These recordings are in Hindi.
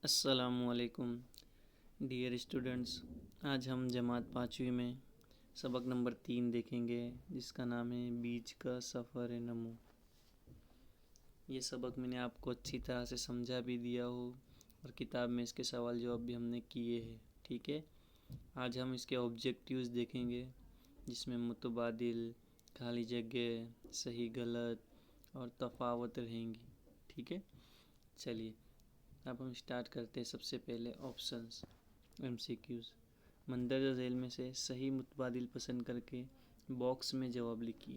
अस्सलामुअलैकुम डियर स्टूडेंट्स। आज हम जमात पाँचवीं में सबक नंबर 3 देखेंगे, जिसका नाम है बीच का सफ़र नमो। ये सबक मैंने आपको अच्छी तरह से समझा भी दिया हो और किताब में इसके सवाल जवाब भी हमने किए हैं। ठीक है, आज हम इसके ऑब्जेक्टिव्स देखेंगे, जिसमें मुतबादिल, खाली जगह, सही गलत और तफावत रहेंगी। ठीक है, चलिए अब हम स्टार्ट करते हैं। सबसे पहले ऑप्शंस MCQs। मंदरजा झेल में से सही मुतबादिल पसंद करके बॉक्स में जवाब लिखिए।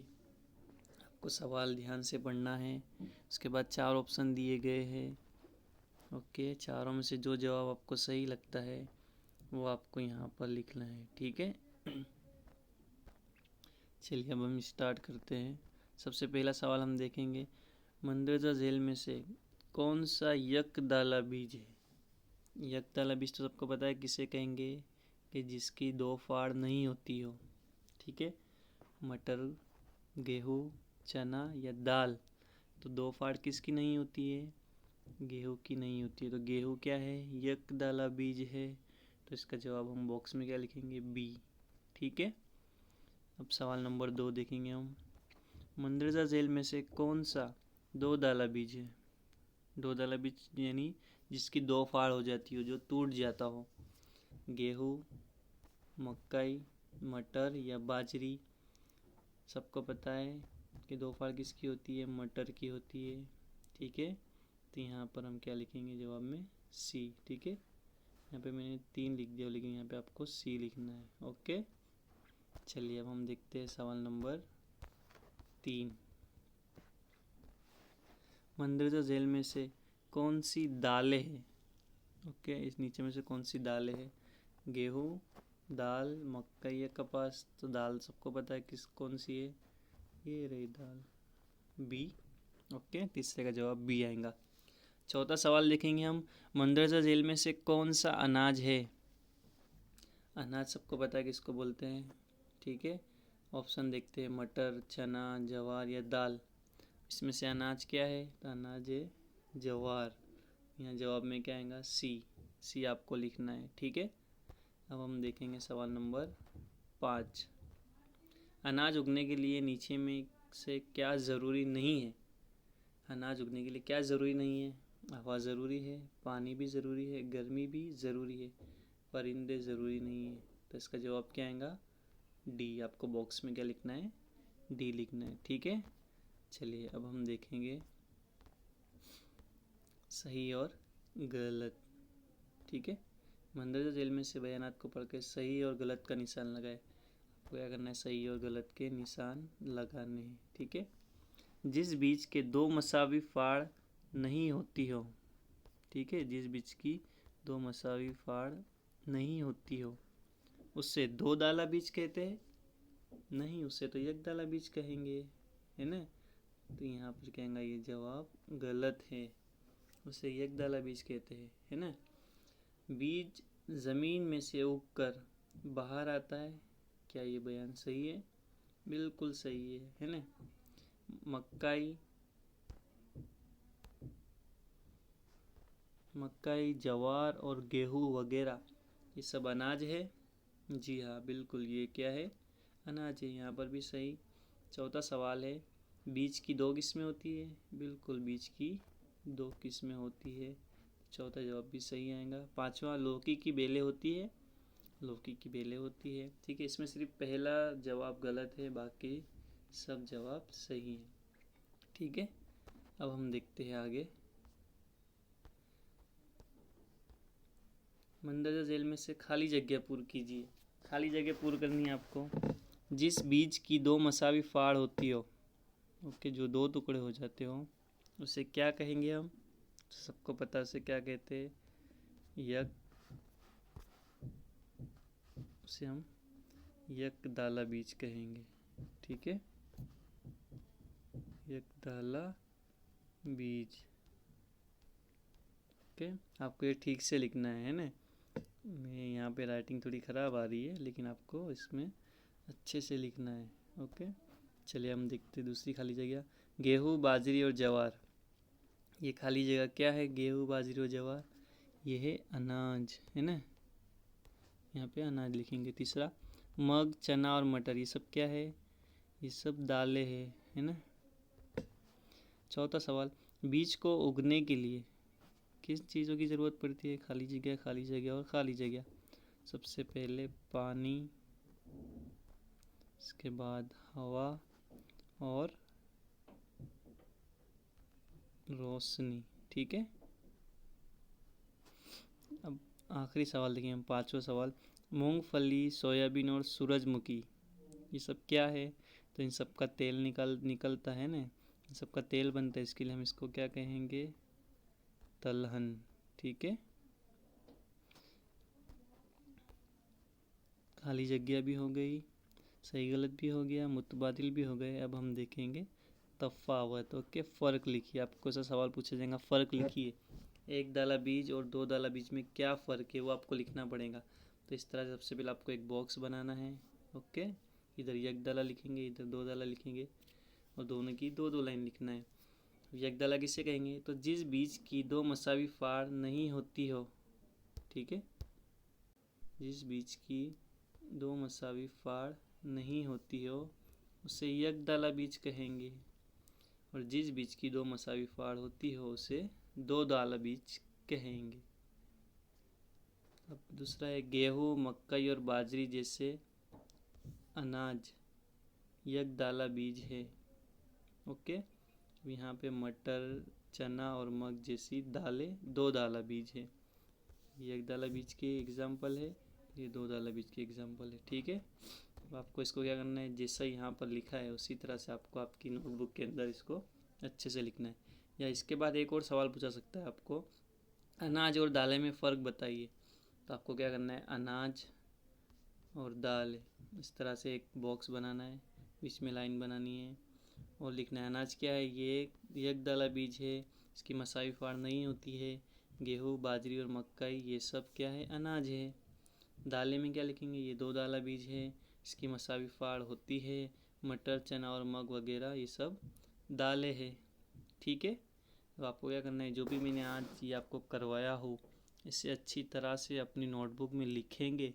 आपको सवाल ध्यान से पढ़ना है। उसके बाद 4 ऑप्शन दिए गए हैं। ओके, चारों में से जो जवाब आपको सही लगता है वो आपको यहाँ पर लिखना है। ठीक है, चलिए अब हम स्टार्ट करते हैं। सबसे पहला सवाल हम देखेंगे, मंदरजा झेल में से कौन सा यकदाला बीज है। यकदाला बीज तो सबको पता है किसे कहेंगे, कि जिसकी 2 फाड़ नहीं होती हो। ठीक है, मटर, गेहूँ, चना या दाल। तो 2 फाड़ किसकी नहीं होती है, गेहूँ की नहीं होती है। तो गेहूँ क्या है, यकदाला बीज है। तो इसका जवाब हम बॉक्स में क्या लिखेंगे, बी। ठीक है, अब सवाल नंबर 2 देखेंगे हम। मंदरजा झेल में से कौन सा 2 दाला बीज है। 2 दाला बीज यानी जिसकी 2 फाड़ हो जाती हो, जो टूट जाता हो। गेहूँ, मकई, मटर या बाजरी। सबको पता है कि 2 फाड़ किसकी होती है, मटर की होती है। ठीक है, तो यहाँ पर हम क्या लिखेंगे जवाब में, सी। ठीक है, यहाँ पे मैंने 3 लिख दिया, लेकिन यहाँ पे आपको सी लिखना है। ओके, चलिए अब हम देखते हैं सवाल नंबर 3। मंदरजा झेल में से कौन सी दालें हैं। ओके, इस नीचे में से कौन सी दालें हैं, गेहूँ, दाल, मकई या कपास। तो दाल सबको पता है कौन सी है, ये रही दाल, बी। ओके, तीसरे का जवाब बी आएगा। चौथा सवाल देखेंगे हम, मंदरजा झेल में से कौन सा अनाज है। अनाज सबको पता है किसको बोलते हैं। ठीक है, ऑप्शन देखते हैं, मटर, चना, जवार या दाल। इसमें से अनाज क्या है, तो अनाज है जवार। यहाँ जवाब में क्या आएगा, सी। सी आपको लिखना है। ठीक है, अब हम देखेंगे सवाल नंबर 5। अनाज उगने के लिए नीचे में से क्या ज़रूरी नहीं है। अनाज उगने के लिए क्या ज़रूरी नहीं है, हवा ज़रूरी है, पानी भी ज़रूरी है, गर्मी भी ज़रूरी है, परिंदे ज़रूरी नहीं है। तो इसका जवाब क्या आएगा, डी। आपको बॉक्स में क्या लिखना है, डी लिखना है। ठीक है, चलिए अब हम देखेंगे सही और गलत। ठीक है, मंदरजा झेल में से बयानात को पढ़ के सही और गलत का निशान लगाए। आपको क्या करना है, सही और गलत के निशान लगाने हैं। ठीक है, जिस बीज के 2 मसावी फाड़ नहीं होती हो। ठीक है, जिस बीज की 2 मसावी फाड़ नहीं होती हो, उससे 2 दाला बीज कहते हैं। नहीं, उससे तो एक दाला बीज कहेंगे, है ना। तो यहाँ पर कहेंगे ये जवाब गलत है, उसे एक दाला बीज कहते हैं, है ना। बीज ज़मीन में से उगकर बाहर आता है। क्या ये बयान सही है, बिल्कुल सही है ना। मकई, जवार और गेहूँ वगैरह ये सब अनाज है। जी हाँ, बिल्कुल ये क्या है, अनाज है। यहाँ पर भी सही। चौथा सवाल है, बीज की 2 किस्में होती है। बिल्कुल बीज की 2 किस्में होती है। चौथा जवाब भी सही आएगा। 5वां, लौकी की बेलें होती है। लौकी की बेलें होती है। ठीक है, इसमें सिर्फ पहला जवाब गलत है, बाकी सब जवाब सही है। ठीक है, अब हम देखते हैं आगे। मंदरजा झेल में से खाली जगह पूर्ण कीजिए। खाली जगह पूर्ण करनी है आपको। जिस बीज की 2 मसावी फाड़ होती हो, ओके, जो 2 टुकड़े हो जाते हो, उसे क्या कहेंगे हम। सबको पता है उसे क्या कहते हैं, यक। उसे हम यकदाला बीज कहेंगे। ठीक है, यकदाला बीज। ओके, आपको ये ठीक से लिखना है ना। मैं यहाँ पे राइटिंग थोड़ी ख़राब आ रही है, लेकिन आपको इसमें अच्छे से लिखना है। ओके, चलिए हम देखते हैं दूसरी खाली जगह, गेहूँ, बाजरी और जवार। ये खाली जगह क्या है, गेहूँ, बाजरी और जवार। ये है अनाज, है ना, यहाँ पे अनाज लिखेंगे। तीसरा मग, चना और मटर, ये सब क्या है? ये सब दालें है ना। चौथा सवाल, बीज को उगने के लिए किस चीज़ों की ज़रूरत पड़ती है? खाली जगह, खाली जगह और खाली जगह। सबसे पहले पानी, इसके बाद हवा और रोशनी। ठीक है, अब आखिरी सवाल देखिए हम, पांचवा सवाल, मूंगफली, सोयाबीन और सूरजमुखी, ये सब क्या है? तो इन सब का तेल निकलता है ना, इन सब का तेल बनता है, इसके लिए हम इसको क्या कहेंगे? दलहन। ठीक है, खाली जगह भी हो गई, सही गलत भी हो गया, मुतबादिल भी हो गए। अब हम देखेंगे तफावत। ओके, फ़र्क लिखिए, आपको ऐसा सवाल पूछा जाएगा, फ़र्क लिखिए। एक दाला बीज और दो दाला बीज में क्या फ़र्क है वो आपको लिखना पड़ेगा। तो इस तरह से सबसे पहले आपको एक बॉक्स बनाना है। ओके, इधर एक दाला लिखेंगे, इधर दो दाला लिखेंगे और दोनों की दो दो लाइन लिखना है। एक दाला किसे कहेंगे? तो जिस बीज की दो मसावी फाड़ नहीं होती हो। ठीक है, जिस बीज की दो मसावी फाड़ नहीं होती हो उसे एक दाला बीज कहेंगे, और जिस बीज की दो मसावी फाड़ होती हो उसे दो दाला बीज कहेंगे। अब दूसरा है गेहूँ, मकई और बाजरी जैसे अनाज एक दाला बीज है। ओके, यहाँ पे मटर, चना और मग जैसी दालें दो दाला बीज है। ये एक दाला बीज के एग्जाम्पल है, ये दो दाला बीज के एग्जाम्पल है। ठीक है, अब आपको इसको क्या करना है, जैसा यहाँ पर लिखा है उसी तरह से आपको आपकी नोटबुक के अंदर इसको अच्छे से लिखना है। या इसके बाद एक और सवाल पूछा सकता है आपको, अनाज और दालें में फ़र्क बताइए। तो आपको क्या करना है, अनाज और दाल, इस तरह से एक बॉक्स बनाना है, बीच में लाइन बनानी है और लिखना है अनाज क्या है, ये एक दाला बीज है, इसकी मसावी फाड़ नहीं होती है। गेहूँ, बाजरी और मकई ये सब क्या है, अनाज है। दालें में क्या लिखेंगे, ये दो दाला बीज है, इसकी मसावी फाड़ होती है। मटर, चना और मग वगैरह ये सब दालें हैं। ठीक है, तो आपको क्या करना है, जो भी मैंने आज ये आपको करवाया हो इसे अच्छी तरह से अपनी नोटबुक में लिखेंगे,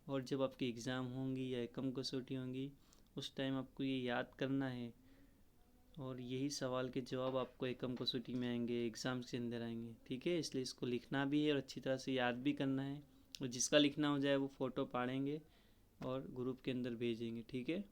और जब आपकी एग्ज़ाम होंगी या एकम कसौटी होंगी उस टाइम आपको ये याद करना है, और यही सवाल के जवाब आपको एकम कसौटी में आएंगे, एग्ज़ाम्स के अंदर आएंगे। ठीक है, इसलिए इसको लिखना भी है और अच्छी तरह से याद भी करना है, और जिसका लिखना हो जाए वो फ़ोटो पाड़ेंगे और ग्रुप के अंदर भेजेंगे। ठीक है।